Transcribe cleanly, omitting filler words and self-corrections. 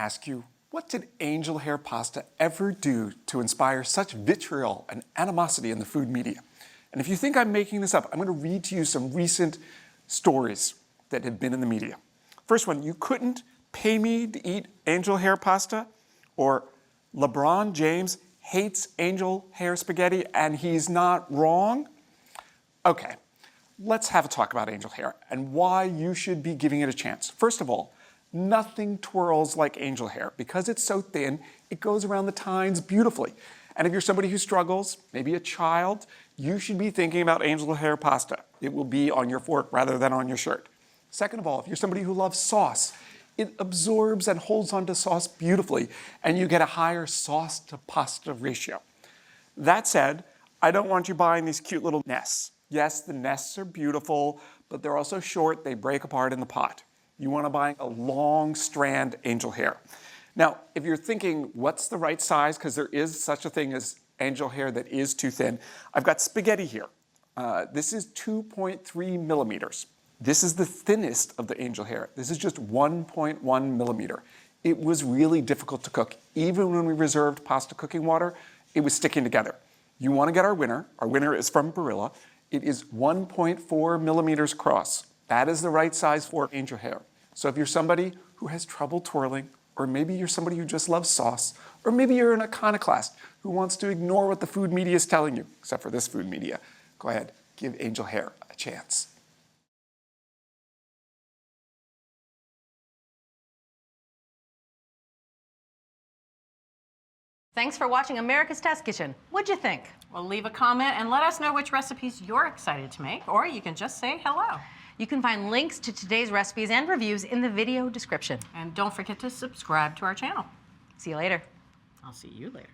ask you, what did angel hair pasta ever do to inspire such vitriol and animosity in the food media? And if you think I'm making this up, I'm going to read to you some recent stories that have been in the media. First one, you couldn't pay me to eat angel hair pasta? Or LeBron James hates angel hair spaghetti and he's not wrong? Okay, let's have a talk about angel hair and why you should be giving it a chance. First of all, nothing twirls like angel hair. Because it's so thin, it goes around the tines beautifully. And if you're somebody who struggles, maybe a child, you should be thinking about angel hair pasta. It will be on your fork rather than on your shirt. Second of all, if you're somebody who loves sauce, it absorbs and holds onto sauce beautifully, and you get a higher sauce to pasta ratio. That said, I don't want you buying these cute little nests. Yes, the nests are beautiful, but they're also short, they break apart in the pot. You want to buy a long strand angel hair. Now, if you're thinking, what's the right size? Because there is such a thing as angel hair that is too thin. I've got spaghetti here. This is 2.3 millimeters. This is the thinnest of the angel hair. This is just 1.1 millimeter. It was really difficult to cook. Even when we reserved pasta cooking water, it was sticking together. You want to get our winner. Our winner is from Barilla. It is 1.4 millimeters across. That is the right size for angel hair. So if you're somebody who has trouble twirling, or maybe you're somebody who just loves sauce, or maybe you're an iconoclast who wants to ignore what the food media is telling you, except for this food media, go ahead, give angel hair a chance. Thanks for watching America's Test Kitchen. What'd you think? Well, leave a comment and let us know which recipes you're excited to make, or you can just say hello. You can find links to today's recipes and reviews in the video description. And don't forget to subscribe to our channel. See you later. I'll see you later.